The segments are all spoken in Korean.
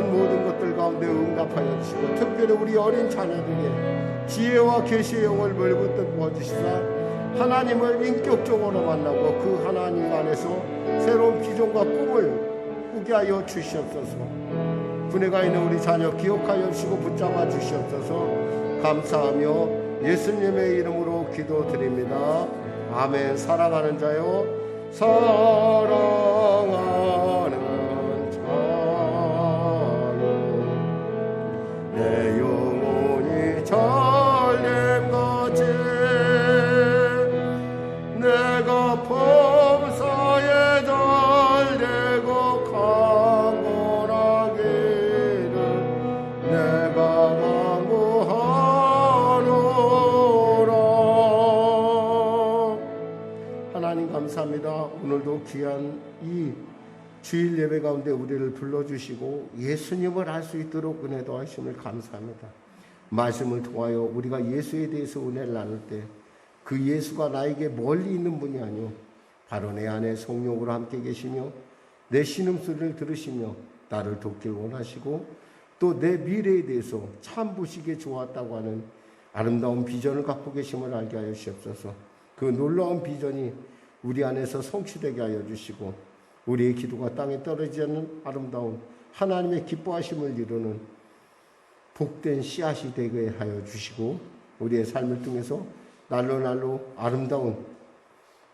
구한 모든 것들 가운데 응답하여 주시고 특별히 우리 어린 자녀들에게 지혜와 계시의 영을 물붓듯 부어주시사 하나님을 인격적으로 만나고 그 하나님 안에서 새로운 비전과 꿈을 꾸게 하여 주시옵소서. 군에 가 있는 우리 자녀 기억하여 주시고 붙잡아 주시옵소서. 감사하며 예수님의 이름으로 기도드립니다. 아멘. 사랑하는 자요, 사랑하는 자요, 내 영혼이 잘됨같이 내가 범사에 잘되고 강건하기를 내가 간구하노라. 하나님 감사합니다. 오늘도 귀한 이 주일 예배 가운데 우리를 불러주시고 예수님을 알 수 있도록 은혜 더하심을 감사합니다. 말씀을 통하여 우리가 예수에 대해서 은혜를 나눌 때 그 예수가 나에게 멀리 있는 분이 아니오 바로 내 안에 성령으로 함께 계시며 내 신음소리를 들으시며 나를 돕길 원하시고 또 내 미래에 대해서 참 보시기에 좋았다고 하는 아름다운 비전을 갖고 계심을 알게 하여 주시옵소서. 그 놀라운 비전이 우리 안에서 성취되게 하여 주시고 우리의 기도가 땅에 떨어지지 않는 아름다운 하나님의 기뻐하심을 이루는 복된 씨앗이 되게 하여 주시고 우리의 삶을 통해서 날로 아름다운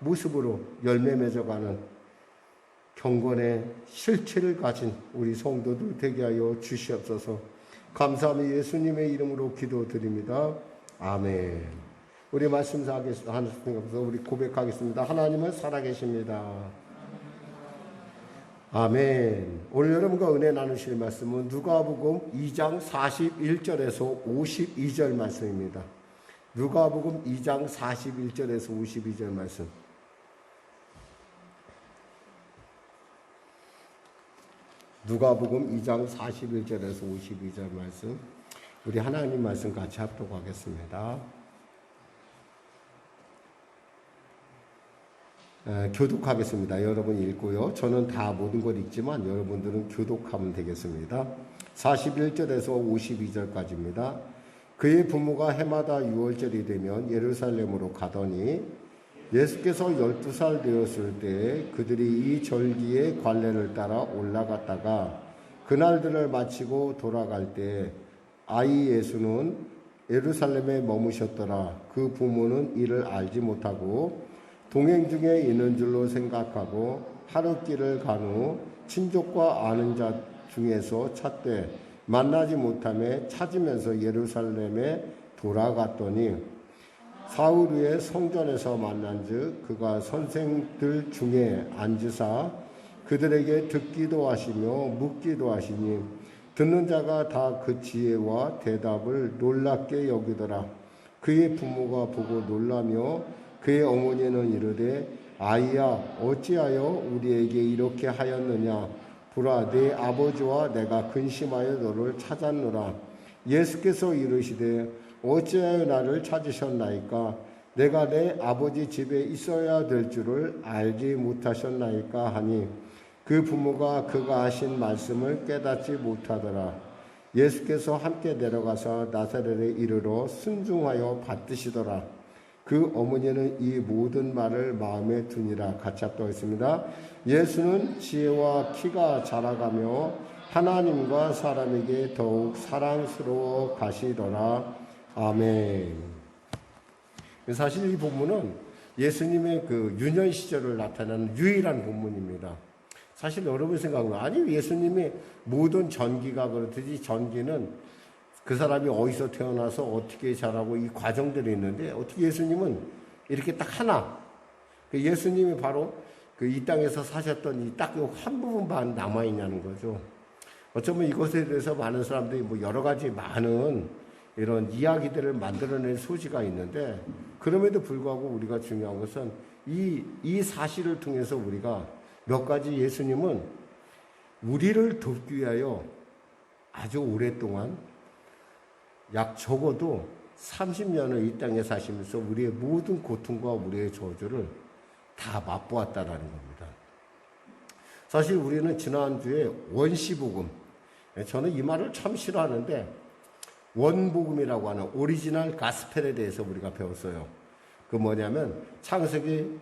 모습으로 열매 맺어가는 경건의 실체를 가진 우리 성도들 되게 하여 주시옵소서. 감사하며 예수님의 이름으로 기도드립니다. 아멘. 우리 말씀 하면서 우리 고백하겠습니다. 하나님은 살아계십니다. 아멘. 오늘 여러분과 은혜 나누실 말씀은 누가복음 2장 41절에서 52절 말씀입니다. 누가복음 2장 41절에서 52절 말씀. 누가복음 2장 41절에서 52절 말씀. 우리 하나님 말씀 같이 합독하겠습니다. 교독하겠습니다. 여러분 읽고요. 저는 다 모든 걸 읽지만 여러분들은 교독하면 되겠습니다. 41절에서 52절까지입니다. 그의 부모가 해마다 6월절이 되면 예루살렘으로 가더니 예수께서 12살 되었을 때 그들이 이 절기의 관례를 따라 올라갔다가 그날들을 마치고 돌아갈 때 아이 예수는 예루살렘에 머무셨더라. 그 부모는 이를 알지 못하고 동행 중에 있는 줄로 생각하고 하루 길을 간 후 친족과 아는 자 중에서 찾되 만나지 못하며 찾으면서 예루살렘에 돌아갔더니 사흘 후에 성전에서 만난즉 그가 선생들 중에 앉으사 그들에게 듣기도 하시며 묻기도 하시니 듣는 자가 다 그 지혜와 대답을 놀랍게 여기더라. 그의 부모가 보고 놀라며 그의 어머니는 이르되 아이야 어찌하여 우리에게 이렇게 하였느냐. 보라 네 아버지와 내가 근심하여 너를 찾았노라. 예수께서 이르시되 어찌하여 나를 찾으셨나이까. 내가 내 아버지 집에 있어야 될 줄을 알지 못하셨나이까 하니 그 부모가 그가 하신 말씀을 깨닫지 못하더라. 예수께서 함께 내려가서 나사렛에 이르러 순종하여 받드시더라. 그 어머니는 이 모든 말을 마음에 두니라. 같이 합독하겠습니다. 예수는 지혜와 키가 자라가며 하나님과 사람에게 더욱 사랑스러워 가시더라. 아멘. 사실 이 본문은 예수님의 그 유년 시절을 나타내는 유일한 본문입니다. 사실 여러분 생각하면 아니 예수님이 모든 전기가 그렇듯이 전기는 그 사람이 어디서 태어나서 어떻게 자라고 이 과정들이 있는데 어떻게 예수님은 이렇게 딱 하나 예수님이 바로 그 이 땅에서 사셨던 이 딱 한 부분만 남아있냐는 거죠. 어쩌면 이것에 대해서 많은 사람들이 뭐 여러 가지 많은 이런 이야기들을 만들어낼 소지가 있는데 그럼에도 불구하고 우리가 중요한 것은 이 사실을 통해서 우리가 몇 가지 예수님은 우리를 돕기 위하여 아주 오랫동안 약 적어도 30년을 이 땅에 사시면서 우리의 모든 고통과 우리의 저주를 다 맛보았다라는 겁니다. 사실 우리는 지난주에 원시복음, 저는 이 말을 참 싫어하는데 원복음이라고 하는 오리지널 가스펠에 대해서 우리가 배웠어요. 그 뭐냐면 창세기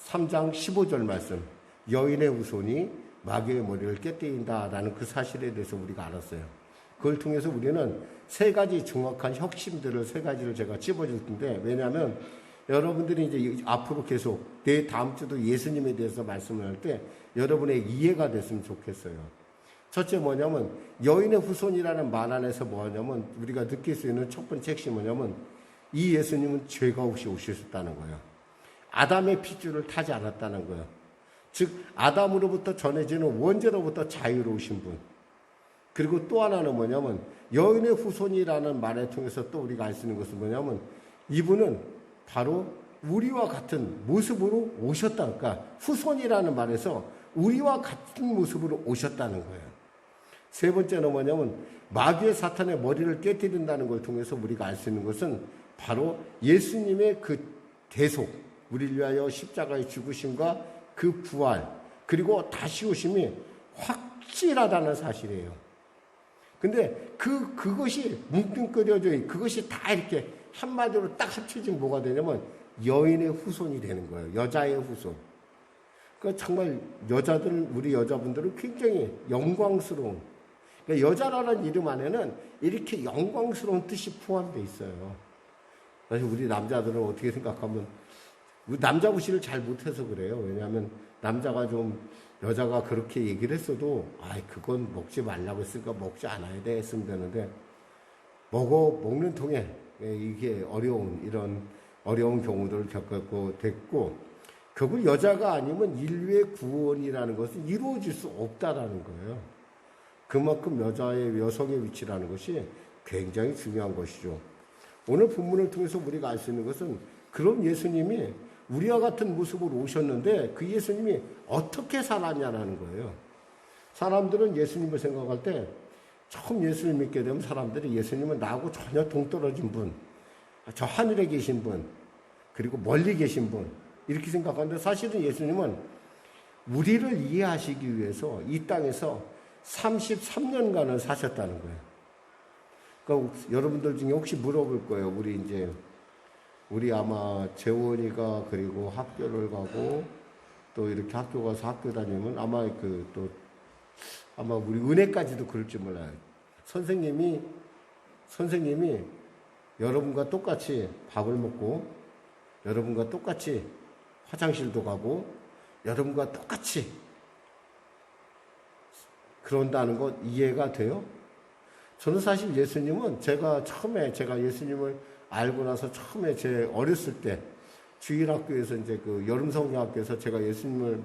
3장 15절 말씀, 여인의 후손이 마귀의 머리를 깨뜨린다라는 그 사실에 대해서 우리가 알았어요. 그걸 통해서 우리는 세 가지 정확한 혁신들을 세 가지를 제가 찝어줄 텐데, 왜냐하면 여러분들이 이제 앞으로 계속 내 다음 주도 예수님에 대해서 말씀을 할 때 여러분의 이해가 됐으면 좋겠어요. 첫째 뭐냐면 여인의 후손이라는 말 안에서 뭐냐면 우리가 느낄 수 있는 첫 번째 핵심이 뭐냐면 이 예수님은 죄가 없이 오셨다는 거예요. 아담의 핏줄을 타지 않았다는 거예요. 즉 아담으로부터 전해지는 원죄로부터 자유로우신 분. 그리고 또 하나는 뭐냐면 여인의 후손이라는 말을 통해서 또 우리가 알 수 있는 것은 뭐냐면 이분은 바로 우리와 같은 모습으로 오셨다. 그러니까 후손이라는 말에서 우리와 같은 모습으로 오셨다는 거예요. 세 번째는 뭐냐면 마귀의 사탄의 머리를 깨뜨린다는 걸 통해서 우리가 알 수 있는 것은 바로 예수님의 그 대속, 우리를 위하여 십자가의 죽으심과 그 부활, 그리고 다시 오심이 확실하다는 사실이에요. 근데 그것이 뭉뚱그려져, 그것이 다 이렇게 한마디로 딱 합쳐지면 뭐가 되냐면 여인의 후손이 되는 거예요. 여자의 후손. 그러니까 정말 우리 여자분들은 굉장히 영광스러운, 그러니까 여자라는 이름 안에는 이렇게 영광스러운 뜻이 포함되어 있어요. 사실 우리 남자들은 어떻게 생각하면, 남자 구실을 잘 못해서 그래요. 왜냐하면 남자가 좀, 여자가 그렇게 얘기를 했어도, 그건 먹지 말라고 했으니까 먹지 않아야 돼 했으면 되는데, 먹는 통에 이게 이런 어려운 경우들을 겪고 됐고, 결국 여자가 아니면 인류의 구원이라는 것은 이루어질 수 없다라는 거예요. 그만큼 여성의 위치라는 것이 굉장히 중요한 것이죠. 오늘 본문을 통해서 우리가 알 수 있는 것은 그런 예수님이 우리와 같은 모습으로 오셨는데 그 예수님이 어떻게 살았냐라는 거예요. 사람들은 예수님을 생각할 때 처음 예수를 믿게 되면 사람들이 예수님은 나하고 전혀 동떨어진 분, 저 하늘에 계신 분, 그리고 멀리 계신 분, 이렇게 생각하는데 사실은 예수님은 우리를 이해하시기 위해서 이 땅에서 33년간을 사셨다는 거예요. 그러니까 여러분들 중에 혹시 물어볼 거예요. 우리 아마 재원이가 그리고 학교를 가고 또 이렇게 학교 가서 학교 다니면 아마 아마 우리 은혜까지도 그럴지 몰라요. 선생님이 여러분과 똑같이 밥을 먹고 여러분과 똑같이 화장실도 가고 여러분과 똑같이 그런다는 것 이해가 돼요? 저는 사실 예수님은 제가 예수님을 알고 나서 처음에 제 어렸을 때 주일학교에서 이제 그 여름성경학교에서 제가 예수님을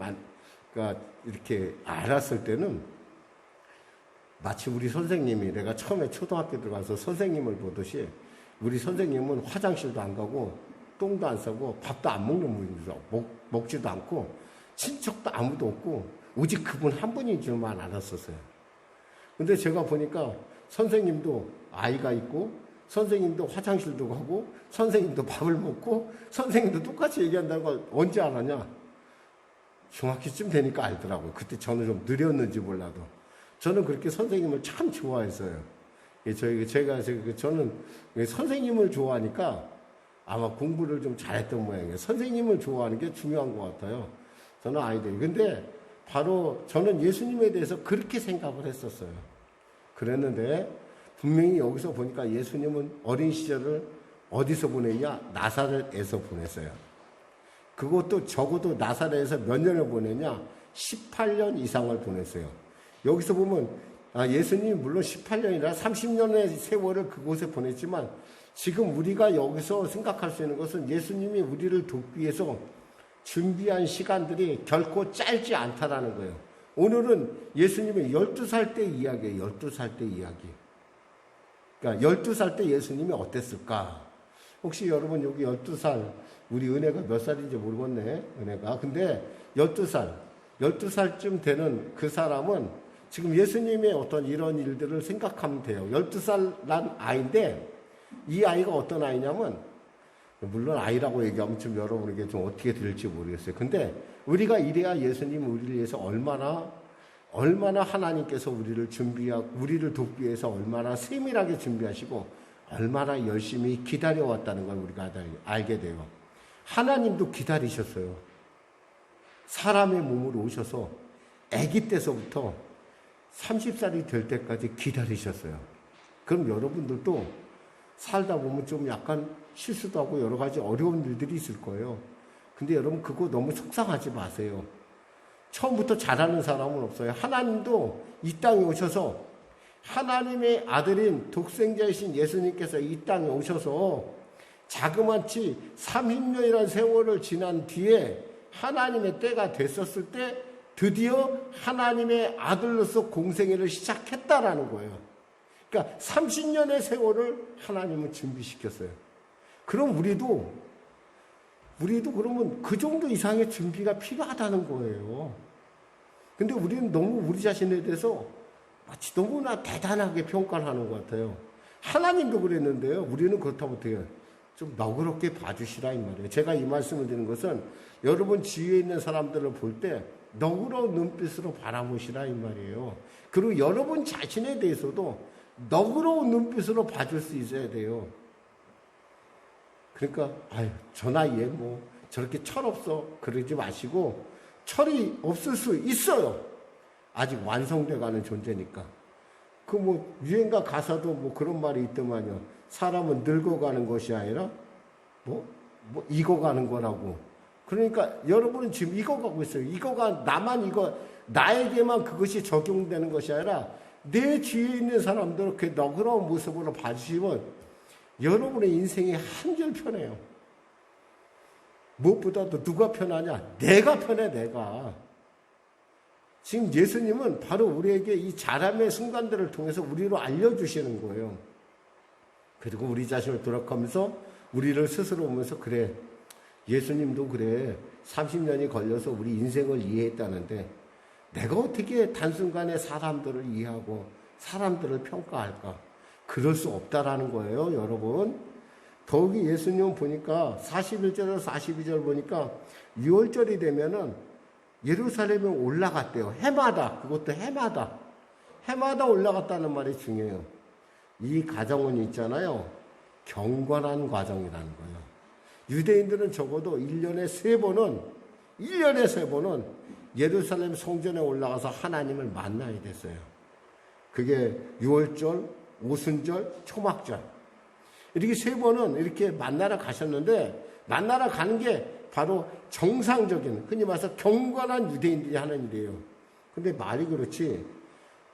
그러니까 이렇게 알았을 때는 마치 우리 선생님이 내가 처음에 초등학교 들어가서 선생님을 보듯이 우리 선생님은 화장실도 안 가고 똥도 안 싸고 밥도 안 먹는 분이죠. 먹지도 않고 친척도 아무도 없고 오직 그분 한 분인 줄만 알았었어요. 근데 제가 보니까 선생님도 아이가 있고 선생님도 화장실도 가고 선생님도 밥을 먹고 선생님도 똑같이 얘기한다는 걸 언제 알았냐? 중학교쯤 되니까 알더라고요. 그때 저는 좀 느렸는지 몰라도. 저는 그렇게 선생님을 참 좋아했어요. 저는 선생님을 좋아하니까 아마 공부를 좀 잘했던 모양이에요. 선생님을 좋아하는 게 중요한 것 같아요. 저는 아이들이. 근데 바로 저는 예수님에 대해서 그렇게 생각을 했었어요. 그랬는데 분명히 여기서 보니까 예수님은 어린 시절을 어디서 보냈냐? 나사렛에서 보냈어요. 그것도 적어도 나사렛에서 몇 년을 보냈냐? 18년 이상을 보냈어요. 여기서 보면 예수님이 물론 18년이나 30년의 세월을 그곳에 보냈지만 지금 우리가 여기서 생각할 수 있는 것은 예수님이 우리를 돕기 위해서 준비한 시간들이 결코 짧지 않다라는 거예요. 오늘은 예수님의 12살 때 이야기예요. 12살 때 이야기. 그러니까 12살 때 예수님이 어땠을까? 혹시 여러분 여기 12살, 우리 은혜가 몇 살인지 모르겠네, 은혜가. 근데 12살쯤 되는 그 사람은 지금 예수님의 어떤 이런 일들을 생각하면 돼요. 12살 난 아이인데 이 아이가 어떤 아이냐면 물론 아이라고 얘기하면 좀 여러분에게 좀 어떻게 들릴지 모르겠어요. 근데 우리가 이래야 예수님 우리를 위해서 얼마나 얼마나 하나님께서 우리를 돕기 위해서 얼마나 세밀하게 준비하시고 얼마나 열심히 기다려왔다는 걸 우리가 알게 돼요. 하나님도 기다리셨어요. 사람의 몸으로 오셔서 아기 때서부터 30살이 될 때까지 기다리셨어요. 그럼 여러분들도 살다 보면 좀 약간 실수도 하고 여러 가지 어려운 일들이 있을 거예요. 근데 여러분 그거 너무 속상하지 마세요. 처음부터 잘하는 사람은 없어요. 하나님도 이 땅에 오셔서 하나님의 아들인 독생자이신 예수님께서 이 땅에 오셔서 자그마치 30년이라는 세월을 지난 뒤에 하나님의 때가 됐었을 때 드디어 하나님의 아들로서 공생애를 시작했다라는 거예요. 그러니까 30년의 세월을 하나님은 준비시켰어요. 그럼 우리도 그러면 그 정도 이상의 준비가 필요하다는 거예요. 근데 우리는 너무 우리 자신에 대해서 마치 너무나 대단하게 평가를 하는 것 같아요. 하나님도 그랬는데요. 우리는 그렇다고 어떻게 좀 너그럽게 봐주시라 이 말이에요. 제가 이 말씀을 드리는 것은 여러분 주위에 있는 사람들을 볼 때 너그러운 눈빛으로 바라보시라 이 말이에요. 그리고 여러분 자신에 대해서도 너그러운 눈빛으로 봐줄 수 있어야 돼요. 그러니까 저 나이에 뭐 저렇게 철없어 그러지 마시고 철이 없을 수 있어요. 아직 완성돼가는 존재니까. 그 뭐 유행가 가사도 뭐 그런 말이 있더만요. 사람은 늙어가는 것이 아니라 뭐 익어가는 거라고. 그러니까 여러분은 지금 익어가고 있어요. 나에게만 그것이 적용되는 것이 아니라 내 뒤에 있는 사람들을 그 너그러운 모습으로 봐주시면 여러분의 인생이 한결 편해요. 무엇보다도 누가 편하냐? 내가 편해, 내가. 지금 예수님은 바로 우리에게 이 자람의 순간들을 통해서 우리로 알려주시는 거예요. 그리고 우리 자신을 돌아가면서 우리를 스스로 보면서 그래, 예수님도 그래, 30년이 걸려서 우리 인생을 이해했다는데 내가 어떻게 단순간에 사람들을 이해하고 사람들을 평가할까? 그럴 수 없다라는 거예요, 여러분. 더욱이 예수님 보니까 41절에서 42절 보니까 6월절이 되면은 예루살렘에 올라갔대요. 해마다, 그것도 해마다 올라갔다는 말이 중요해요. 이 과정은 있잖아요. 경건한 과정이라는 거예요. 유대인들은 적어도 1년에 3번은 예루살렘 성전에 올라가서 하나님을 만나야 됐어요. 그게 6월절, 오순절, 초막절. 이렇게 3번은 이렇게 만나러 가셨는데, 만나러 가는 게 바로 정상적인, 흔히 말해서 경건한 유대인들이 하는 일이에요. 근데 말이 그렇지,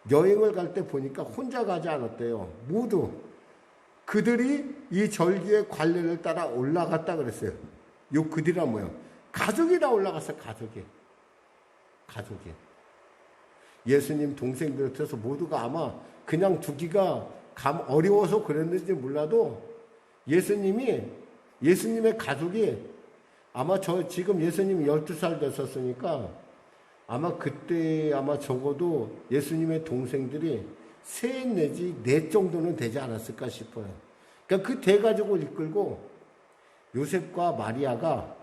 여행을 갈 때 보니까 혼자 가지 않았대요. 모두 그들이 이 절기의 관례를 따라 올라갔다 그랬어요. 그들이란 뭐예요? 가족이 다 올라갔어요. 가족이. 예수님 동생들 들어서 모두가 아마 그냥 두기가 어려워서 그랬는지 몰라도 예수님의 가족이 아마 지금 예수님이 12살 됐었으니까 아마 그때 아마 적어도 예수님의 동생들이 3 내지 4 정도는 되지 않았을까 싶어요. 그러니까 그 대가족을 이끌고 요셉과 마리아가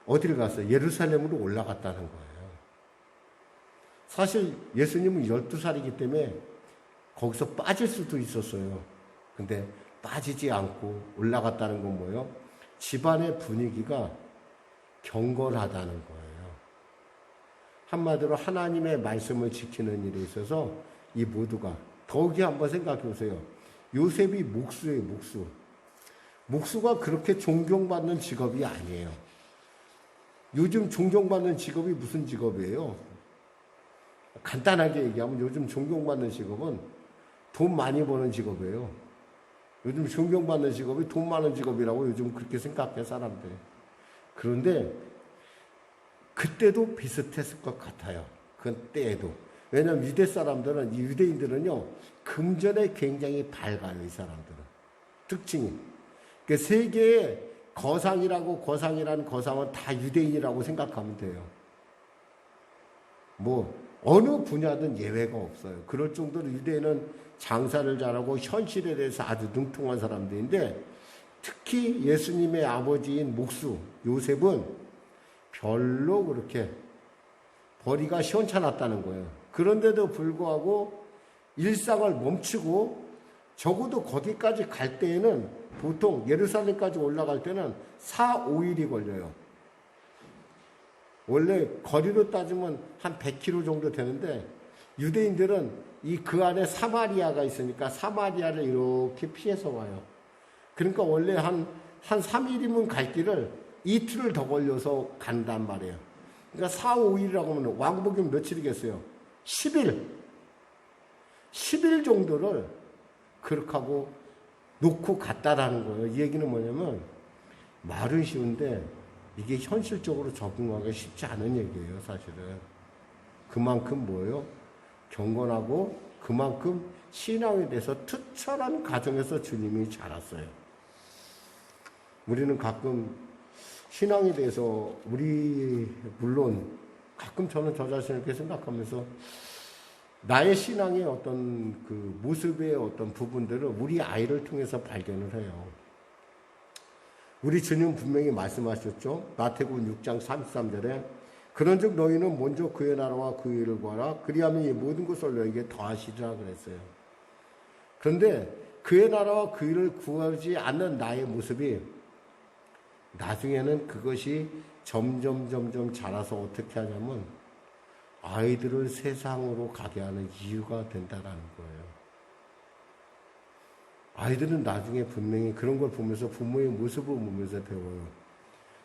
어디를 갔어요? 예루살렘으로 올라갔다는 거예요. 사실 예수님은 12살이기 때문에 거기서 빠질 수도 있었어요. 근데 빠지지 않고 올라갔다는 건 뭐예요? 집안의 분위기가 경건하다는 거예요. 한마디로 하나님의 말씀을 지키는 일에 있어서 이 모두가 더욱이 한번 생각해 보세요. 요셉이 목수예요, 목수. 목수가 그렇게 존경받는 직업이 아니에요. 요즘 존경받는 직업이 무슨 직업이에요? 간단하게 얘기하면 요즘 존경받는 직업은 돈 많이 버는 직업이에요. 요즘 존경받는 직업이 돈 많은 직업이라고 요즘 그렇게 생각해, 사람들이. 그런데 그때도 비슷했을 것 같아요. 그때에도. 왜냐하면 유대인들은요, 금전에 굉장히 밝아요, 이 사람들은. 특징이. 그 세계의 거상이라는 거상은 다 유대인이라고 생각하면 돼요. 어느 분야든 예외가 없어요. 그럴 정도로 유대인은 장사를 잘하고 현실에 대해서 아주 능통한 사람들인데, 특히 예수님의 아버지인 목수 요셉은 별로 그렇게 벌이가 시원찮았다는 거예요. 그런데도 불구하고 일상을 멈추고 적어도 거기까지 갈 때에는 보통 예루살렘까지 올라갈 때는 4, 5일이 걸려요. 원래 거리로 따지면 한 100km 정도 되는데 유대인들은 그 안에 사마리아가 있으니까 사마리아를 이렇게 피해서 와요. 그러니까 원래 한 3일이면 갈 길을 이틀을 더 걸려서 간단 말이에요. 그러니까 4, 5일이라고 하면 왕복이면 며칠이겠어요? 10일. 10일 정도를 그렇게 하고 놓고 갔다라는 거예요. 이 얘기는 뭐냐면 말은 쉬운데 이게 현실적으로 적응하기 쉽지 않은 얘기예요, 사실은. 그만큼 뭐예요? 경건하고 그만큼 신앙에 대해서 투철한 가정에서 주님이 자랐어요. 우리는 가끔 신앙에 대해서 물론 가끔 저는 저 자신을 이렇게 생각하면서 나의 신앙의 어떤 그 모습의 어떤 부분들을 우리 아이를 통해서 발견을 해요. 우리 주님 분명히 말씀하셨죠. 마태복음 6장 33절에 그런즉 너희는 먼저 그의 나라와 그 일을 구하라. 그리하면 이 모든 것을 너희에게 더하시리라 그랬어요. 그런데 그의 나라와 그 일을 구하지 않는 나의 모습이 나중에는 그것이 점점 자라서 어떻게 하냐면 아이들을 세상으로 가게 하는 이유가 된다라는 거예요. 아이들은 나중에 분명히 그런 걸 보면서 부모의 모습을 보면서 배워요.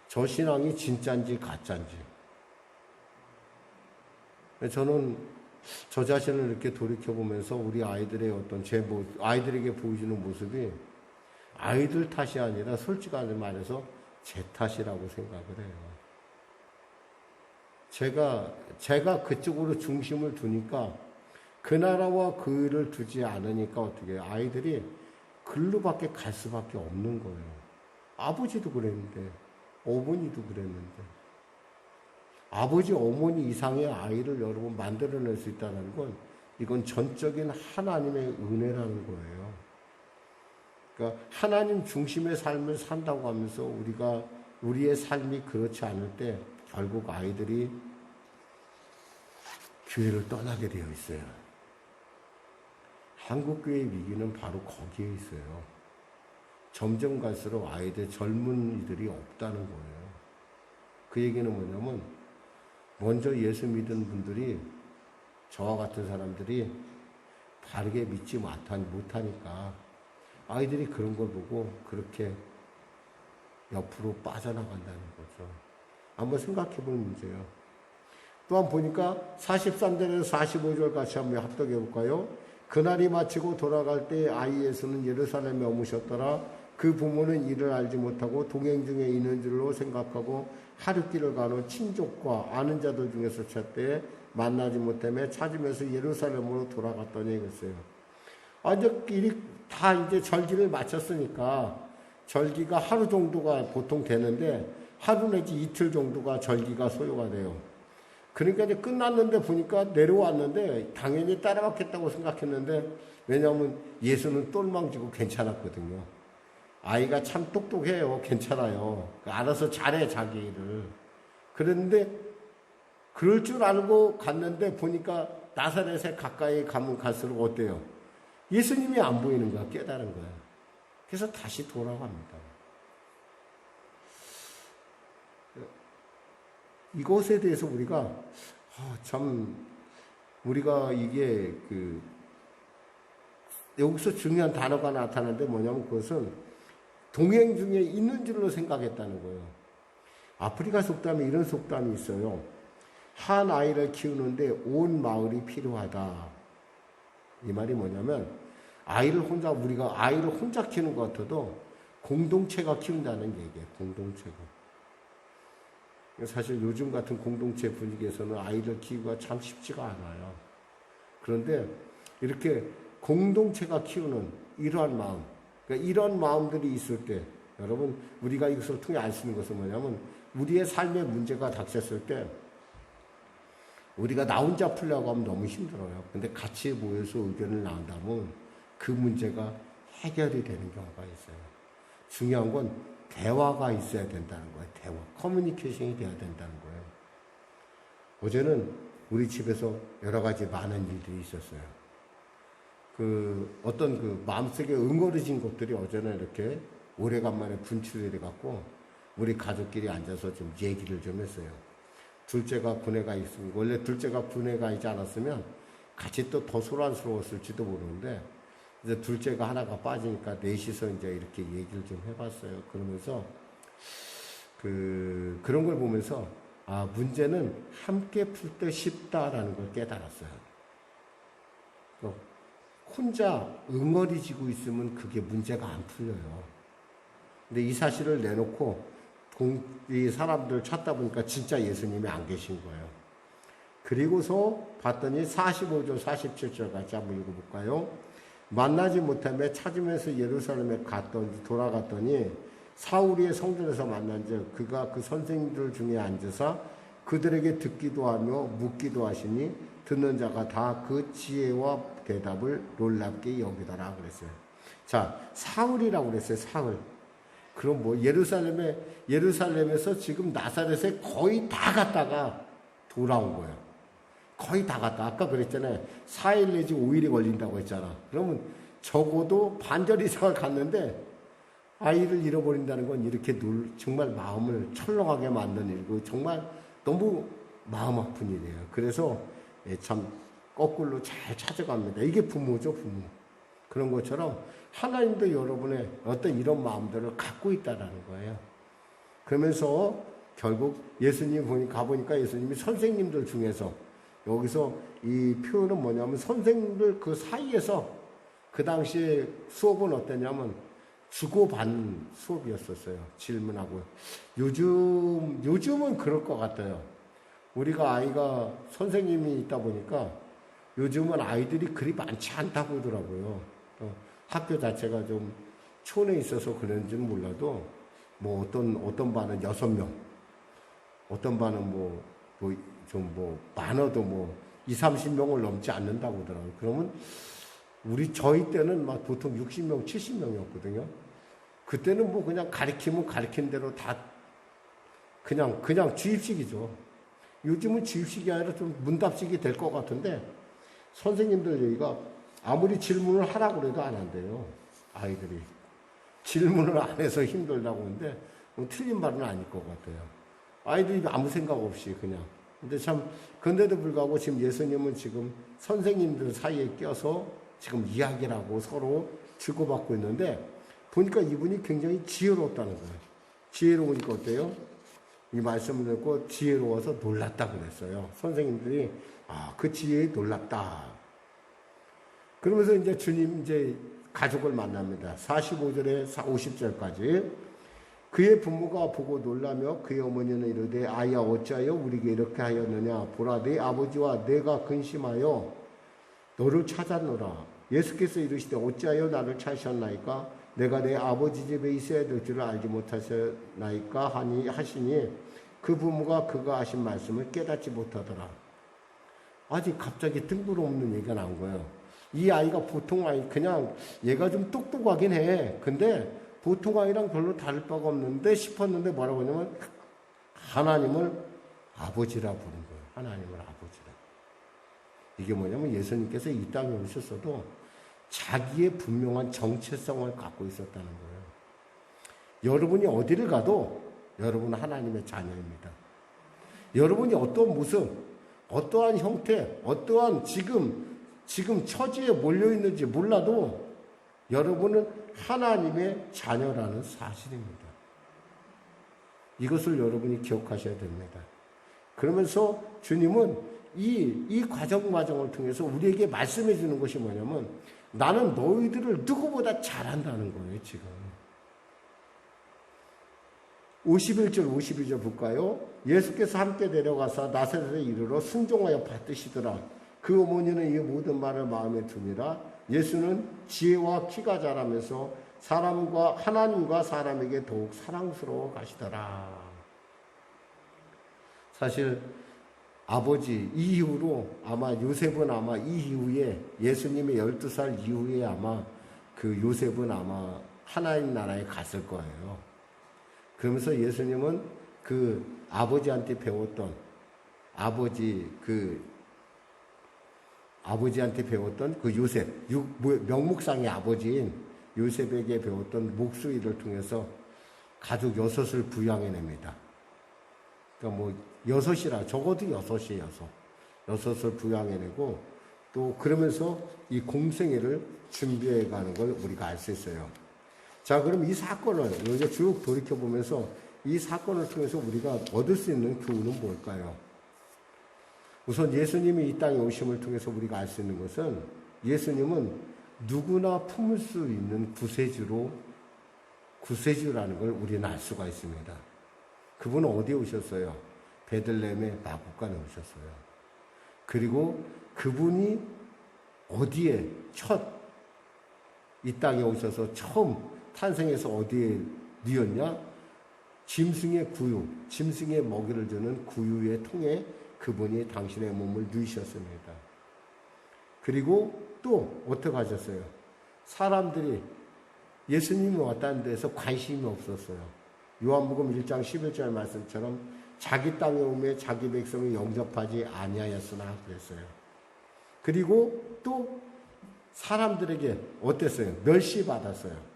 저 신앙이 진짜인지 가짜인지. 저는 저 자신을 이렇게 돌이켜보면서 우리 아이들의 어떤 아이들에게 보여주는 모습이 아이들 탓이 아니라 솔직하게 말해서 제 탓이라고 생각을 해요. 제가 그쪽으로 중심을 두니까 그 나라와 그 일을 두지 않으니까 어떻게 해요? 아이들이 글로밖에 갈 수밖에 없는 거예요. 아버지도 그랬는데 어머니도 그랬는데 아버지 어머니 이상의 아이를 여러분 만들어낼 수 있다는 건 이건 전적인 하나님의 은혜라는 거예요. 그러니까 하나님 중심의 삶을 산다고 하면서 우리의 삶이 그렇지 않을 때 결국 아이들이 교회를 떠나게 되어 있어요. 한국교회의 위기는 바로 거기에 있어요. 점점 갈수록 젊은이들이 없다는 거예요. 그 얘기는 뭐냐면 먼저 예수 믿은 분들이 저와 같은 사람들이 바르게 믿지 못하니까 아이들이 그런 걸 보고 그렇게 옆으로 빠져나간다는 거죠. 한번 생각해 볼 문제예요. 또한 보니까 43절에서 45절 같이 한번 합독해 볼까요? 그날이 마치고 돌아갈 때 아이 예수는 예루살렘에 머무셨더라. 그 부모는 이를 알지 못하고 동행 중에 있는 줄로 생각하고 하룻길을 가는 친족과 아는 자들 중에서 찾되 만나지 못하며 찾으면서 예루살렘으로 돌아갔더니 그랬어요. 이제 절기를 마쳤으니까 절기가 하루 정도가 보통 되는데 하루 내지 이틀 정도가 절기가 소요가 돼요. 그러니까 이제 끝났는데 보니까 내려왔는데 당연히 따라갔겠다고 생각했는데 왜냐하면 예수는 똘망지고 괜찮았거든요. 아이가 참 똑똑해요. 괜찮아요. 알아서 잘해 자기 일을. 그런데 그럴 줄 알고 갔는데 보니까 나사렛에 가까이 가면 갈수록 어때요? 예수님이 안 보이는 거야. 깨달은 거야. 그래서 다시 돌아갑니다. 이것에 대해서 우리가 이게 여기서 중요한 단어가 나타나는데 뭐냐면 그것은 동행 중에 있는 줄로 생각했다는 거예요. 아프리카 속담에 이런 속담이 있어요. 한 아이를 키우는데 온 마을이 필요하다. 이 말이 뭐냐면 우리가 아이를 혼자 키우는 것 같아도 공동체가 키운다는 얘기예요. 공동체가. 사실 요즘 같은 공동체 분위기에서는 아이를 키우기가 참 쉽지가 않아요. 그런데 이렇게 공동체가 키우는 이러한 마음, 그러니까 이런 마음들이 있을 때 여러분 우리가 이것을 통해 알 수 있는 것은 뭐냐면 우리의 삶의 문제가 닥쳤을 때 우리가 나 혼자 풀려고 하면 너무 힘들어요. 근데 같이 모여서 의견을 나눈다면 그 문제가 해결이 되는 경우가 있어요. 중요한 건 대화가 있어야 된다는 거예요. 대화. 커뮤니케이션이 돼야 된다는 거예요. 어제는 우리 집에서 여러 가지 많은 일들이 있었어요. 어떤 마음속에 응어리진 것들이 어제는 이렇게 오래간만에 분출이 돼갖고 우리 가족끼리 앉아서 좀 얘기를 좀 했어요. 둘째가 군에 가 있으면, 원래 둘째가 군에 가 있지 않았으면 같이 또 더 소란스러웠을지도 모르는데, 이제 둘째가 하나가 빠지니까 넷이서 이제 이렇게 얘기를 좀 해봤어요. 그러면서 그런 걸 보면서 문제는 함께 풀 때 쉽다라는 걸 깨달았어요. 혼자 응어리지고 있으면 그게 문제가 안 풀려요. 근데 이 사실을 내놓고 이 사람들 찾다 보니까 진짜 예수님이 안 계신 거예요. 그리고서 봤더니 45절 47절 같이 한번 읽어볼까요? 만나지 못하며 찾으면서 예루살렘에 돌아갔더니 사울의 성전에서 만난즉 그가 그 선생님들 중에 앉으사 그들에게 듣기도 하며 묻기도 하시니 듣는 자가 다 그 지혜와 대답을 놀랍게 여기더라 그랬어요. 자, 사울이라고 그랬어요. 사울. 그럼 뭐 예루살렘에서 지금 나사렛에 거의 다 갔다가 돌아온 거예요. 거의 다 갔다. 아까 그랬잖아요. 4일 내지 5일이 걸린다고 했잖아. 그러면 적어도 반절 이상을 갔는데 아이를 잃어버린다는 건 이렇게 정말 마음을 철렁하게 만드는 일이고 정말 너무 마음 아픈 일이에요. 그래서 참 거꾸로 잘 찾아갑니다. 이게 부모죠, 부모. 그런 것처럼 하나님도 여러분의 어떤 이런 마음들을 갖고 있다라는 거예요. 그러면서 결국 예수님 가보니까 예수님이 선생님들 중에서 여기서 이 표현은 뭐냐면 선생님들 그 사이에서 그 당시에 수업은 어땠냐면 주고받는 수업이었었어요. 질문하고. 요즘은 그럴 것 같아요. 우리가 아이가 선생님이 있다 보니까 요즘은 아이들이 그리 많지 않다고 하더라고요. 학교 자체가 좀 촌에 있어서 그런지는 몰라도 뭐 어떤 반은 6명, 어떤 반은 많아도 2, 30명을 넘지 않는다고 하더라고요. 그러면 저희 때는 막 보통 60명, 70명이었거든요. 그때는 뭐 그냥 가르치면 가르친 대로 다 그냥 주입식이죠. 요즘은 주입식이 아니라 좀 문답식이 될 것 같은데 선생님들 얘기가 아무리 질문을 하라고 해도 안 한대요. 아이들이. 질문을 안 해서 힘들다고 하는데 뭐 틀린 말은 아닐 것 같아요. 아이들이 아무 생각 없이 그냥. 근데 그런데도 불구하고 지금 예수님은 지금 선생님들 사이에 껴서 지금 이야기를 하고 서로 주고받고 있는데 보니까 이분이 굉장히 지혜로웠다는 거예요. 지혜로우니까 어때요? 이 말씀을 듣고 지혜로워서 놀랐다고 그랬어요. 선생님들이 그 지혜에 놀랍다. 그러면서 이제 주님 가족을 만납니다. 45절에 50절까지 그의 부모가 보고 놀라며 그의 어머니는 이르되 아이야 어찌하여 우리에게 이렇게 하였느냐 보라 네 아버지와 내가 근심하여 너를 찾았노라. 예수께서 이르시되 어찌하여 나를 찾으셨나이까 내가 내 아버지 집에 있어야 될 줄을 알지 못하셨나이까 하시니 그 부모가 그가 하신 말씀을 깨닫지 못하더라. 아직 갑자기 뜬금없는 얘기가 나온 거예요. 이 아이가 보통 아이 그냥 얘가 좀 똑똑하긴 해. 근데 보통 아이랑 별로 다를 바가 없는데 싶었는데 뭐라고 하냐면 하나님을 아버지라 부른 거예요. 하나님을 아버지라. 이게 뭐냐면 예수님께서 이 땅에 오셨어도 자기의 분명한 정체성을 갖고 있었다는 거예요. 여러분이 어디를 가도 여러분은 하나님의 자녀입니다. 여러분이 어떤 모습, 어떠한 형태, 어떠한 지금 처지에 몰려있는지 몰라도 여러분은 하나님의 자녀라는 사실입니다. 이것을 여러분이 기억하셔야 됩니다. 그러면서 주님은 이 과정을 통해서 우리에게 말씀해 주는 것이 뭐냐면 나는 너희들을 누구보다 잘한다는 거예요, 지금. 51절, 52절 볼까요? 예수께서 함께 내려가서 나사렛에 이르러 순종하여 받으시더라. 그 어머니는 이 모든 말을 마음에 두니라. 예수는 지혜와 키가 자라면서 하나님과 사람에게 더욱 사랑스러워 가시더라. 사실 아버지 이후로 아마 요셉은 아마 이 이후에 예수님의 12살 이후에 아마 그 요셉은 아마 하나님 나라에 갔을 거예요. 그러면서 예수님은 그 아버지한테 배웠던 아버지 그 아버지한테 배웠던 그 요셉, 명목상의 아버지인 요셉에게 배웠던 목수일을 통해서 가족 6을 부양해냅니다. 그러니까 뭐 6이라 적어도 6이에요. 6을 부양해내고 또 그러면서 이 공생애를 준비해가는 걸 우리가 알 수 있어요. 자, 그럼 이 사건을 이제 쭉 돌이켜보면서 이 사건을 통해서 우리가 얻을 수 있는 교훈은 뭘까요? 우선 예수님이 이 땅에 오심을 통해서 우리가 알 수 있는 것은 예수님은 누구나 품을 수 있는 구세주라는 걸 우리는 알 수가 있습니다. 그분은 어디에 오셨어요? 베들레헴의 마구간에 오셨어요. 그리고 그분이 어디에 이 땅에 오셔서 처음 탄생해서 어디에 누웠냐? 짐승의 구유, 짐승의 먹이를 주는 구유의 통에 그분이 당신의 몸을 누이셨습니다. 그리고 또 어떻게 하셨어요? 사람들이 예수님이 왔다는 데서 관심이 없었어요. 요한복음 1장 11절 말씀처럼 자기 땅에 오매 자기 백성을 영접하지 아니하였으나 그랬어요. 그리고 또 사람들에게 어땠어요? 멸시받았어요.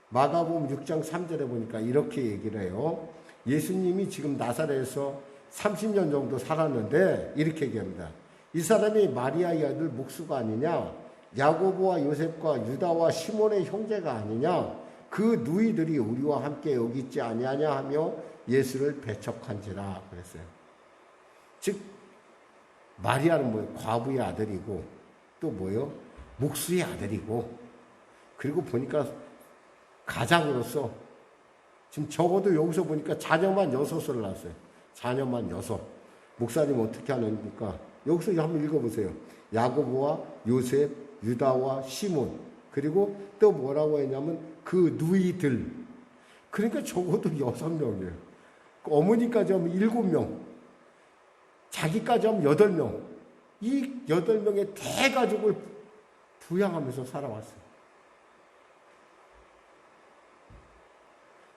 마가복음 6장 3절에 보니까 이렇게 얘기를 해요. 예수님이 지금 나사렛에서 30년 정도 살았는데 이렇게 얘기합니다. 이 사람이 마리아의 아들 목수가 아니냐? 야고보와 요셉과 유다와 시몬의 형제가 아니냐? 그 누이들이 우리와 함께 여기 있지 아니하냐 하며 예수를 배척한지라 그랬어요. 즉 마리아는 뭐예요? 과부의 아들이고 또 뭐예요? 목수의 아들이고 그리고 보니까 가장으로서 지금 적어도 여기서 보니까 자녀만 6을 낳았어요. 자녀만 6. 목사님 어떻게 하는니까 여기서 한번 읽어보세요. 야고보와 요셉, 유다와 시몬 그리고 또 뭐라고 했냐면 그 누이들. 그러니까 적어도 6명이에요. 어머니까지 하면 7명. 자기까지 하면 8명. 이 8명의 대가족을 부양하면서 살아왔어요.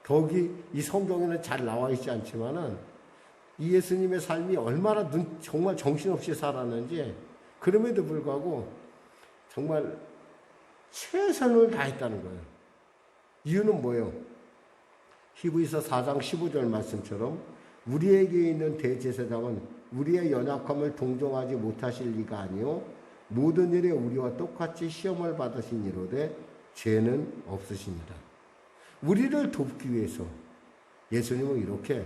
더욱이 이 성경에는 잘 나와 있지 않지만은 이 예수님의 삶이 얼마나 정말 정신없이 살았는지 그럼에도 불구하고 정말 최선을 다했다는 거예요. 이유는 뭐예요? 히브리서 4장 15절 말씀처럼 우리에게 있는 대제사장은 우리의 연약함을 동정하지 못하실 리가 아니요 모든 일에 우리와 똑같이 시험을 받으신 이로되 죄는 없으십니다. 우리를 돕기 위해서 예수님은 이렇게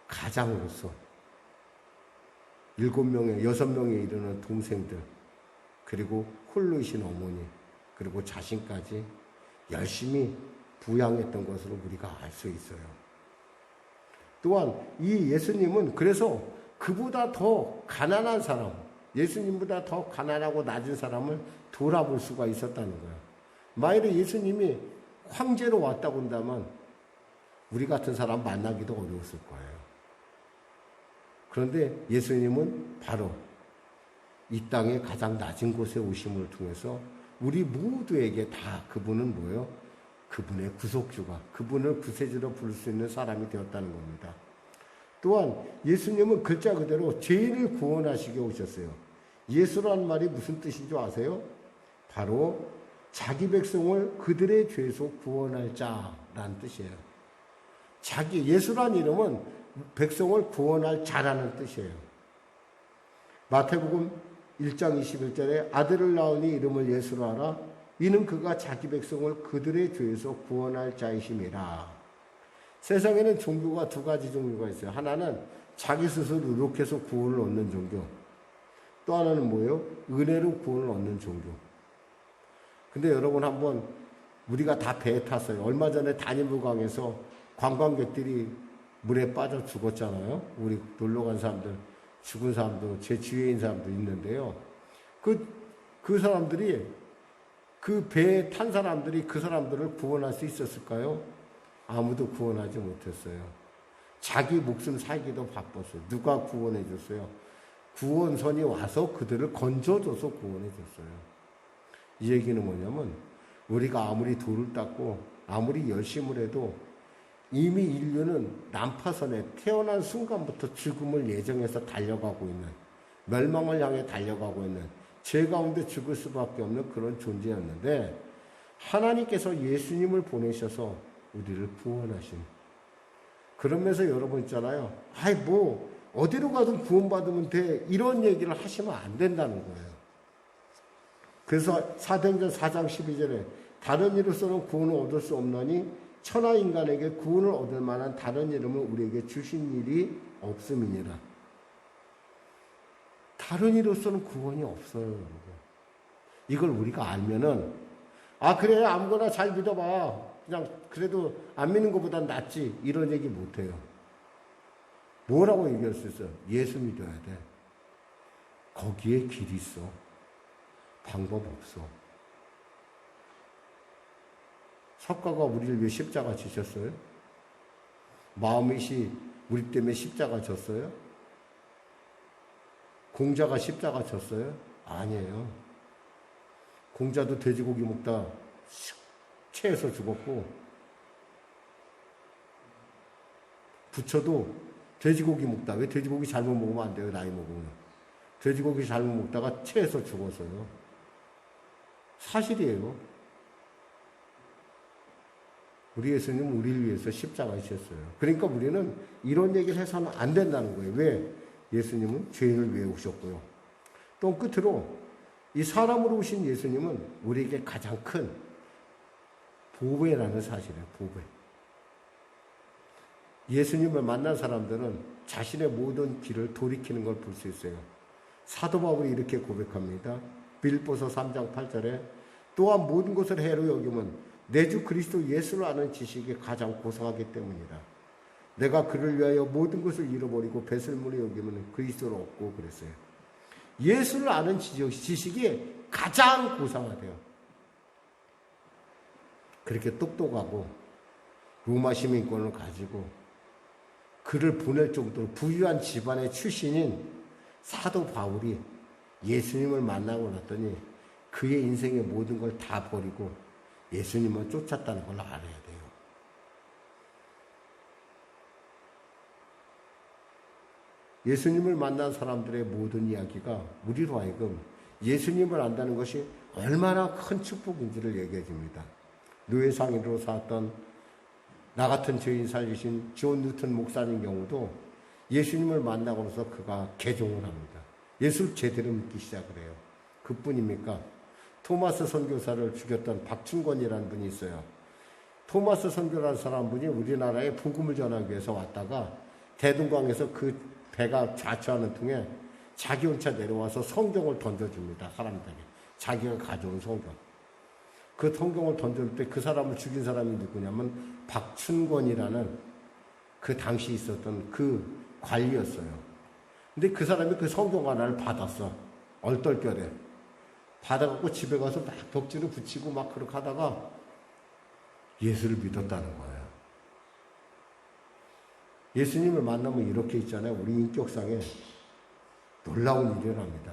가장으로서 7명에 6명에 이르는 동생들 그리고 홀로이신 어머니 그리고 자신까지 열심히 부양했던 것으로 우리가 알 수 있어요. 또한 이 예수님은 그래서 그보다 더 가난한 사람, 예수님보다 더 가난하고 낮은 사람을 돌아볼 수가 있었다는 거예요. 만일에 예수님이 황제로 왔다고 한다면 우리 같은 사람 만나기도 어려웠을 거예요. 그런데 예수님은 바로 이 땅의 가장 낮은 곳에 오심을 통해서 우리 모두에게 다 그분은 뭐예요? 그분의 구속주가, 그분을 구세주로 부를 수 있는 사람이 되었다는 겁니다. 또한 예수님은 글자 그대로 죄인을 구원하시게 오셨어요. 예수라는 말이 무슨 뜻인 줄 아세요? 바로 자기 백성을 그들의 죄에서 구원할 자라는 뜻이에요. 예수란 이름은 백성을 구원할 자라는 뜻이에요. 마태복음 1장 21절에 아들을 낳으니 이름을 예수로 하라. 이는 그가 자기 백성을 그들의 죄에서 구원할 자이심이라. 세상에는 종교가 2가지 종류가 있어요. 하나는 자기 스스로 노력해서 구원을 얻는 종교. 또 하나는 뭐예요? 은혜로 구원을 얻는 종교. 근데 여러분 한번 우리가 다 배에 탔어요. 얼마 전에 단임부강에서 관광객들이 물에 빠져 죽었잖아요. 우리 놀러 간 사람들, 죽은 사람도 제 주위에 있는 사람도 있는데요. 그 사람들이 그 배에 탄 사람들이 그 사람들을 구원할 수 있었을까요? 아무도 구원하지 못했어요. 자기 목숨 살기도 바빴어요. 누가 구원해 줬어요? 구원선이 와서 그들을 건져줘서 구원해 줬어요. 이 얘기는 뭐냐면 우리가 아무리 돌을 닦고 아무리 열심을 해도 이미 인류는 난파선에 태어난 순간부터 죽음을 예정해서 달려가고 있는, 멸망을 향해 달려가고 있는 죄 가운데 죽을 수밖에 없는 그런 존재였는데 하나님께서 예수님을 보내셔서 우리를 구원하신. 그러면서 여러분 있잖아요. 아이 뭐 어디로 가든 구원받으면 돼. 이런 얘기를 하시면 안 된다는 거예요. 그래서 사도행전 4장 12절에 다른 이로서는 구원을 얻을 수 없나니 천하 인간에게 구원을 얻을 만한 다른 이름을 우리에게 주신 일이 없음이니라. 다른 이로서는 구원이 없어요. 여러분. 이걸 우리가 알면은 아 그래 아무거나 잘 믿어봐. 그냥 그래도 안 믿는 것보단 낫지. 이런 얘기 못해요. 뭐라고 얘기할 수 있어요? 예수 믿어야 돼. 거기에 길 있어. 방법 없어. 석가가 우리를 위해 십자가 지셨어요? 마음이시 우리 때문에 십자가 졌어요? 공자가 십자가 졌어요? 아니에요. 공자도 돼지고기 먹다 체해서 죽었고, 부처도 돼지고기 먹다. 왜 돼지고기 잘못 먹으면 안 돼요? 나이 먹으면. 돼지고기 잘못 먹다가 체해서 죽었어요. 사실이에요. 우리 예수님은 우리를 위해서 십자가에 지셨어요. 그러니까 우리는 이런 얘기를 해서는 안 된다는 거예요. 왜? 예수님은 죄인을 위해 오셨고요. 또 끝으로 이 사람으로 오신 예수님은 우리에게 가장 큰 보배라는 사실이에요. 보배. 예수님을 만난 사람들은 자신의 모든 길을 돌이키는 걸 볼 수 있어요. 사도 바울이 이렇게 고백합니다. 빌립보서 3장 8절에 또한 모든 것을 해로 여기면 내 주 그리스도 예수를 아는 지식이 가장 고상하기 때문이다. 내가 그를 위하여 모든 것을 잃어버리고 배설물을 여기면 그리스도를 얻고 그랬어요. 예수를 아는 지식이 가장 고상하대요. 그렇게 똑똑하고 로마 시민권을 가지고 그를 보낼 정도로 부유한 집안의 출신인 사도 바울이 예수님을 만나고 났더니 그의 인생의 모든 걸 다 버리고 예수님을 쫓았다는 걸 알아야 돼요. 예수님을 만난 사람들의 모든 이야기가 우리로 하여금 예수님을 안다는 것이 얼마나 큰 축복인지를 얘기해 줍니다. 노예상인으로 살았던 나 같은 죄인 살리신 존 뉴턴 목사님 경우도 예수님을 만나고 나서 그가 개종을 합니다. 예수를 제대로 믿기 시작을 해요. 그뿐입니까? 토마스 선교사를 죽였던 박춘권이라는 분이 있어요. 토마스 선교라는 사람분이 우리나라에 복음을 전하기 위해서 왔다가 대동강에서 그 배가 좌초하는 통에 자기 혼자 내려와서 성경을 던져줍니다. 사람들에게. 자기가 가져온 성경. 그 성경을 던질 때 그 사람을 죽인 사람이 누구냐면 박춘권이라는 그 당시 있었던 그 관리였어요. 근데 그 사람이 그 성경 하나를 받았어. 얼떨결에. 받아갖고 집에 가서 막 벽지를 붙이고 막 그렇게 하다가 예수를 믿었다는 거예요. 예수님을 만나면 이렇게 있잖아요. 우리 인격상에 놀라운 일을 합니다.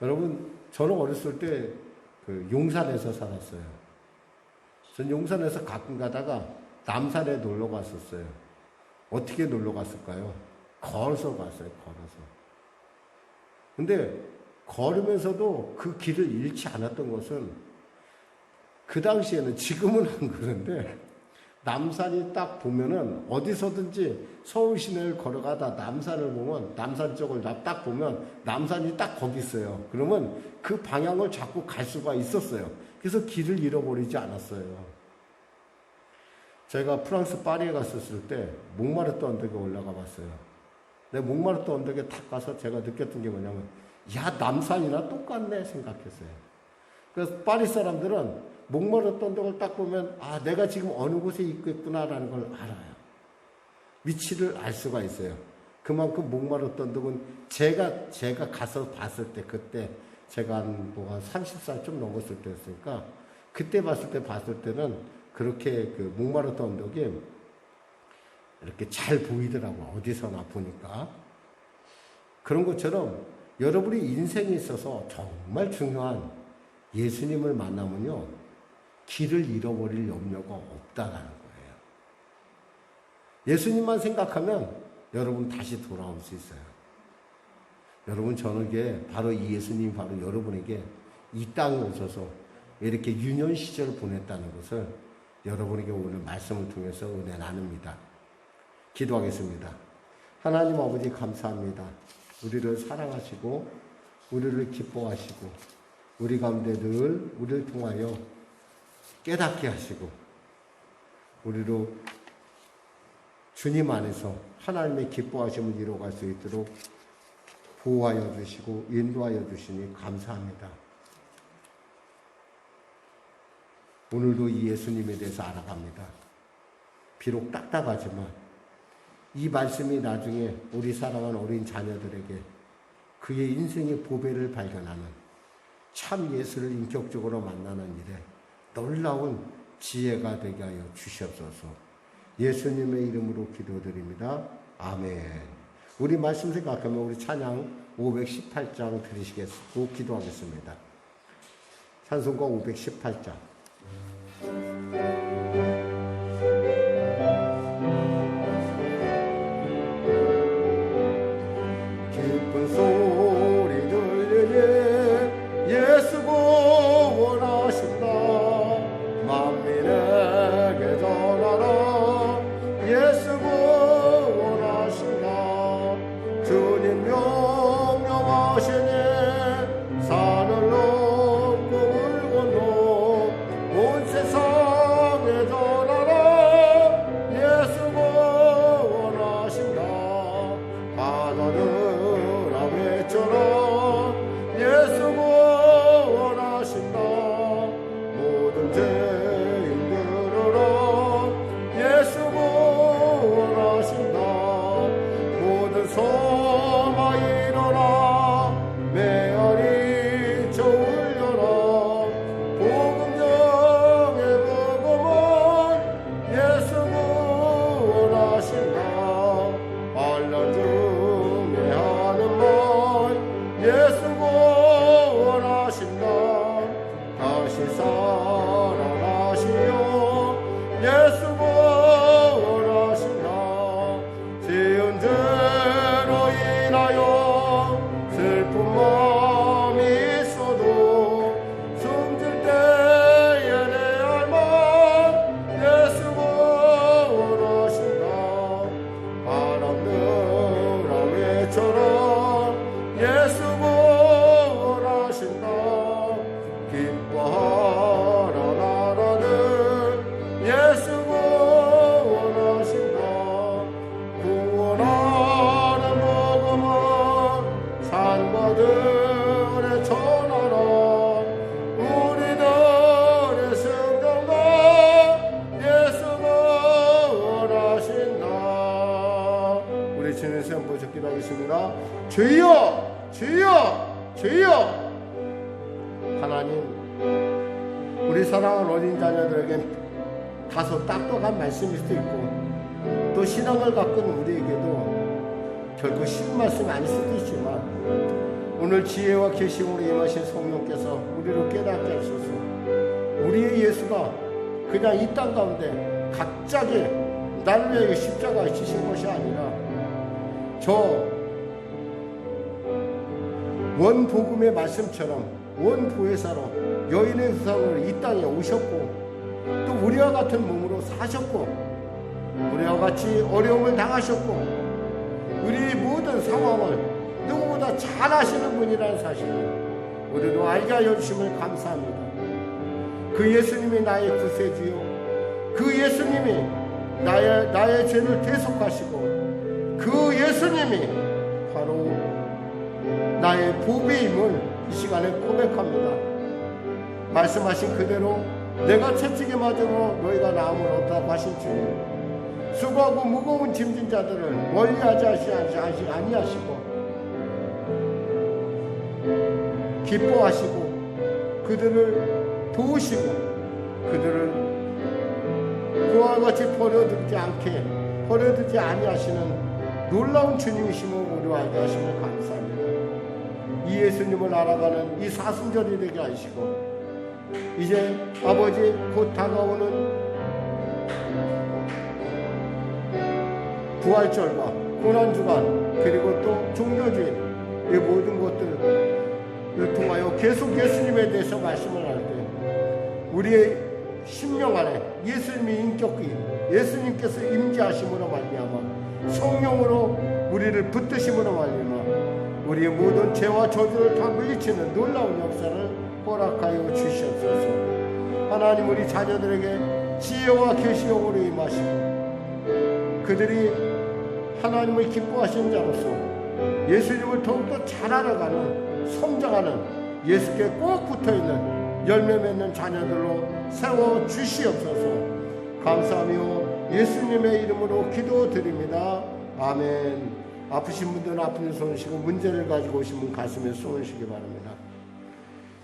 여러분, 저는 어렸을 때 그 용산에서 살았어요. 전 용산에서 가끔 가다가 남산에 놀러 갔었어요. 어떻게 놀러 갔을까요? 걸어서 갔어요. 걸어서. 근데 걸으면서도 그 길을 잃지 않았던 것은 그 당시에는 지금은 안 그런데 남산이 딱 보면은 어디서든지 서울 시내를 걸어가다 남산을 보면 남산 쪽을 딱 보면 남산이 딱 거기 있어요. 그러면 그 방향을 잡고 갈 수가 있었어요. 그래서 길을 잃어버리지 않았어요. 제가 프랑스 파리에 갔었을 때 몽마르트 언덕에 올라가 봤어요. 근데 몽마르트 언덕에 탁 가서 제가 느꼈던 게 뭐냐면 야 남산이나 똑같네 생각했어요. 그래서 파리 사람들은 몽마르트 언덕을 딱 보면 아 내가 지금 어느 곳에 있겠구나라는 걸 알아요. 위치를 알 수가 있어요. 그만큼 몽마르트 언덕은 제가 가서 봤을 때 그때 제가 한 30살 좀 넘었을 때였으니까 그때 봤을 때는 그렇게 그 몽마르트 언덕이 이렇게 잘 보이더라고. 어디서나 보니까. 그런 것처럼 여러분이 인생에 있어서 정말 중요한 예수님을 만나면요. 길을 잃어버릴 염려가 없다라는 거예요. 예수님만 생각하면 여러분 다시 돌아올 수 있어요. 여러분, 저는 바로 이 예수님이 바로 여러분에게 이 땅에 오셔서 이렇게 유년 시절을 보냈다는 것을 여러분에게 오늘 말씀을 통해서 은혜 나눕니다. 기도하겠습니다. 하나님 아버지, 감사합니다. 우리를 사랑하시고 우리를 기뻐하시고 우리 가운데 늘 우리를 통하여 깨닫게 하시고 우리로 주님 안에서 하나님의 기뻐하심을 이루어갈 수 있도록 보호하여 주시고 인도하여 주시니 감사합니다. 오늘도 이 예수님에 대해서 알아갑니다. 비록 딱딱하지만 이 말씀이 나중에 우리 사랑하는 어린 자녀들에게 그의 인생의 보배를 발견하는 참 예수를 인격적으로 만나는 일에 놀라운 지혜가 되게 하여 주시옵소서. 예수님의 이름으로 기도드립니다. 아멘. 우리 말씀 생각하면 우리 찬양 518장 드리시겠고 기도하겠습니다. 찬송가 518장. 기쁜 소리 들리니 예수 구원하신다. 만민에게 전하라. 예수 구원하신다. 주님 명령하시니 산을 넘고 물 건너 온 세상에 전하라. 예수 구원하신다. 바다들아 외쳐라. 예수 구원하신다. 모든 죄인 들으라. 예수 구원하신다. 모든 소마 일어나 메아리 저 울려라. 복음 영의 복음은 예수 구원하신다. 알라등에 하는 말 예수 구원하신다. 다시 살아나시오. 예수 구원하신다. 지은 죄로 인하여 슬픈 마음이 있어도 숨질 때에 내 할망 예수 구원하신다. 바람들아 외쳐라. 예수 구원하신다. 기뻐하라 나라들 예수 구원하신다. 구원하는 복음은 산과들에 전하라. 우리들의 승정가 예수 구원하신다. 우리 주님 시험 보셔 기도하겠습니다. 주여 주여 주여. 하나님, 우리 사랑하는 어린 자녀들에겐 다소 딱딱한 말씀일 수도 있고 또 신앙을 갖고 있는 우리에게도 결코 쉬운 말씀이 아닐 수도 있지만 오늘 지혜와 계심으로 임하신 성령께서 우리를 깨닫게 하셔서 우리의 예수가 그냥 이 땅 가운데 갑자기 나를 위해 십자가에 지신 것이 아니라 저 원복음의 말씀처럼 원보혜사로 여인의 우상으로 이 땅에 오셨고 또 우리와 같은 몸으로 사셨고 우리와 같이 어려움을 당하셨고 우리 모든 상황을 누구보다 잘 아시는 분이라는 사실을 우리도 알게 하여 주심을 감사합니다. 그 예수님이 나의 구세주요, 그 예수님이 나의 죄를 대속하시고 그 예수님이 바로 나의 보배임을 이 시간에 고백합니다. 말씀하신 그대로 내가 채찍에 맞으므로 너희가 나음을 얻다고 하신 주님, 수고하고 무거운 짐진 자들을 멀리하지 아니하시고 기뻐하시고 그들을 도우시고 그들을 그와 같이 버려두지 아니하시는 놀라운 주님이심을 우리와 알게 하심을 감사합니다. 이 예수님을 알아가는 이 사순절이 되게 하시고 이제 아버지 곧 다가오는 부활절과 고난주간 그리고 또 종료주일 이 모든 것들을 통하여 계속 예수님에 대해서 말씀을 할 때 우리의 심령 안에 예수님의 인격이 예수님께서 임재하심으로 말미암아 성령으로 우리를 붙드심으로 말미암아 우리의 모든 죄와 저주를 다 물리치는 놀라운 역사를 허락하여 주시옵소서. 하나님, 우리 자녀들에게 지혜와 계시형으로 임하시고 그들이 하나님을 기뻐하시는 자로서 예수님을 더욱더 잘 알아가는 성장하는 예수께 꼭 붙어있는 열매 맺는 자녀들로 세워주시옵소서. 감사하며 예수님의 이름으로 기도드립니다. 아멘. 아프신 분들은 아픈 손을 쉬고 문제를 가지고 오신 분 가슴에 손을 쉬기 바랍니다.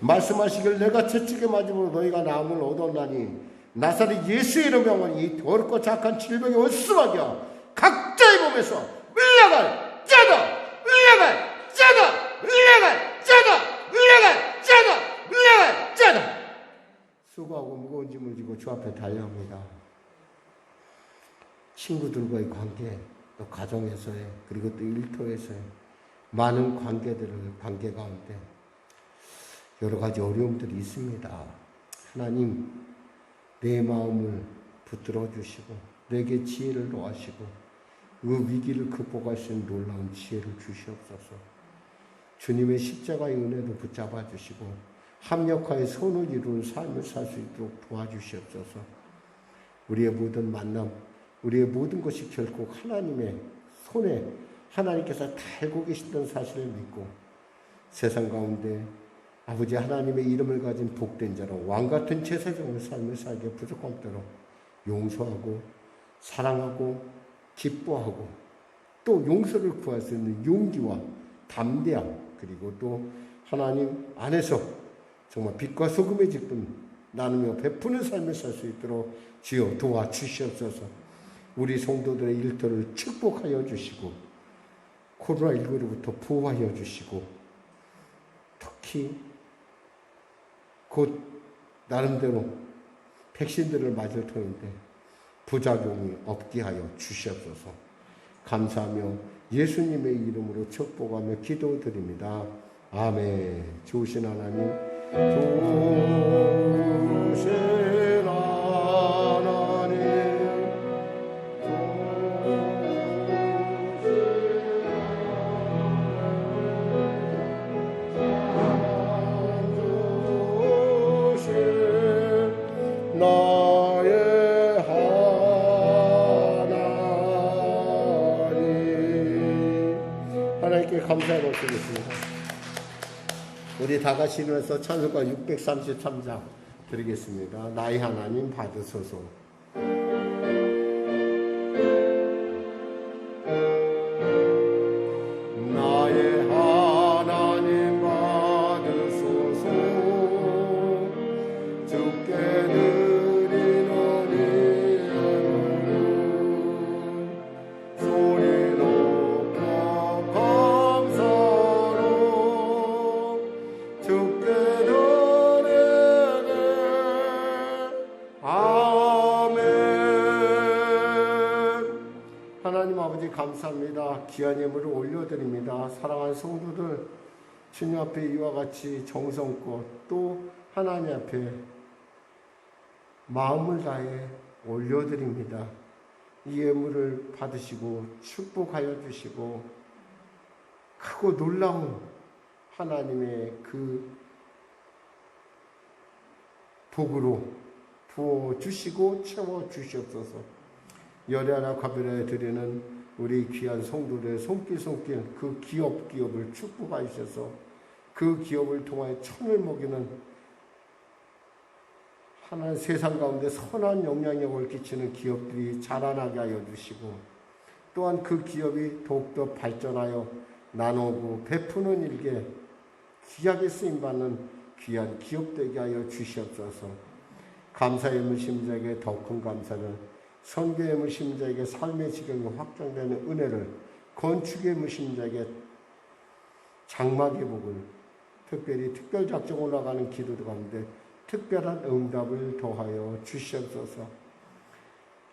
말씀하시길 내가 채찍에 맞음으로 너희가 나음을 얻었나니 나사렛 예수의 이름으로 이 더럽고 착한 질병이 얼쑤하게 각자의 몸에서 물러갈 자다, 물러갈 자다, 물러갈 자다, 물러갈 자다, 물러갈 자다. 수고하고 무거운 짐을 지고 주 앞에 달려옵니다. 친구들과의 관계, 또 가정에서의, 그리고 또 일터에서의 많은 관계 가운데 여러 가지 어려움들이 있습니다. 하나님, 내 마음을 붙들어 주시고 내게 지혜를 더하시고 그 위기를 극복할 수 있는 놀라운 지혜를 주시옵소서. 주님의 십자가의 은혜도 붙잡아 주시고 합력하여 선을 이루는 삶을 살 수 있도록 도와주시옵소서. 우리의 모든 만남, 우리의 모든 것이 결코 하나님의 손에 하나님께서 다 알고 계시던 사실을 믿고 세상 가운데 아버지 하나님의 이름을 가진 복된 자로 왕같은 제사장의 삶을 살게 부족함대로 용서하고 사랑하고 기뻐하고 또 용서를 구할 수 있는 용기와 담대함, 그리고 또 하나님 안에서 정말 빛과 소금의 기쁨 나누며 베푸는 삶을 살 수 있도록 주여 도와주시옵소서. 우리 성도들의 일터를 축복하여 주시고 코로나19로부터 보호하여 주시고 특히 곧 나름대로 백신들을 맞을 터인데 부작용이 없게 하여 주시옵소서. 감사하며 예수님의 이름으로 축복하며 기도드립니다. 아멘. 좋으신 하나님, 좋으신 하나님, 나의 하나님. 하나님께 감사의 말씀드리겠습니다. 우리 다 같이 일어나서 찬송가 633장 드리겠습니다. 나의 하나님 받으소서. 나의 하나님 받으소서. 주께 드리는 예물은 소리 높여 감사로 주께 드리네. 아멘. 하나님 아버지 감사합니다. 귀한 예물을 올려드립니다. 사랑하는 성도들, 주님 앞에 이와 같이 정성껏 또 하나님 앞에 마음을 다해 올려드립니다. 이 예물을 받으시고 축복하여 주시고 크고 놀라운 하나님의 그 복으로 부어주시고 채워주시옵소서. 열애하나 가별하여 드리는 우리 귀한 성도들의 손길 그 기업을 축복하셔서 그 기업을 통하여 천을 먹이는 하나님 세상 가운데 선한 영향력을 끼치는 기업들이 자라나게 하여 주시고 또한 그 기업이 더욱더 발전하여 나누고 베푸는 일에 귀하게 쓰임받는 귀한 기업 되게 하여 주시옵소서. 감사의 무심자에게 더 큰 감사는 선교의 무심자에게 삶의 지경이 확장되는 은혜를 건축의 무심자에게 장막의 복을 특별히 특별작정으로 나가는 기도들 가운데 특별한 응답을 더하여 주시옵소서.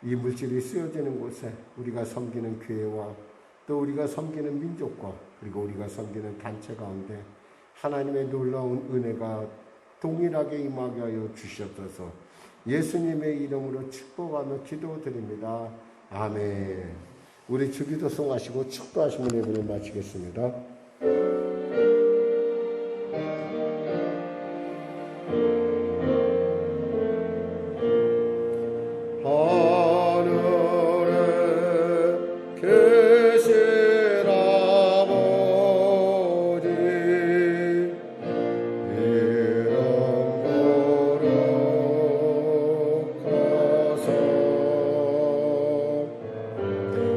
이 물질이 쓰여지는 곳에 우리가 섬기는 교회와 또 우리가 섬기는 민족과 그리고 우리가 섬기는 단체 가운데 하나님의 놀라운 은혜가 동일하게 임하게 하여 주시옵소서. 예수님의 이름으로 축복하며 기도드립니다. 아멘. 우리 주기도송 하시고 축도하시면 예배를 마치겠습니다.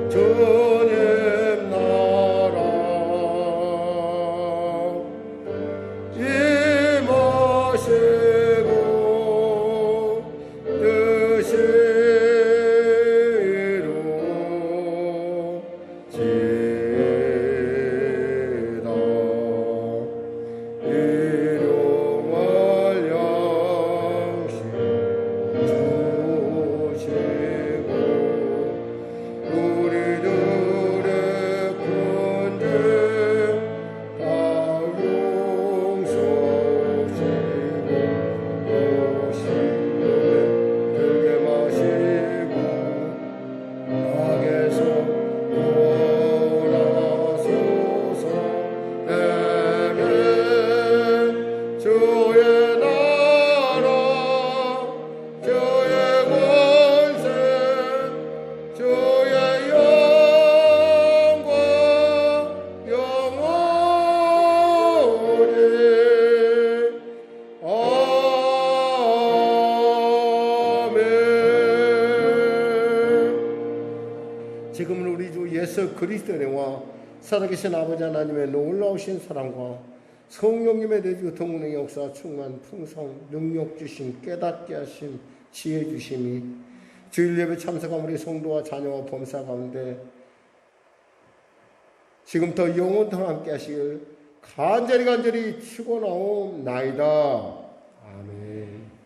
주님 나라 임하시고 뜻이 이루어지이다. 일용할 양식 주시고 우리들의 군대 다 용서하시고 오시는 들게 마시고 악에서 구원하소서. 아멘. 주의 나라 주의 권세 주의 영광 영원히 아멘. 지금은 우리 주 예수 그리스도의 은혜와 살아계신 아버지 하나님의 놀라우신 사랑과 성령님의 내주 동문의 역사 충만 풍성 능력 주심 깨닫게 하심 지혜 주심이 주일 예배 참석한 우리 성도와 자녀와 범사 가운데 지금부터 영원토록 함께 하시길 간절히 축원하옵나이다. 아멘.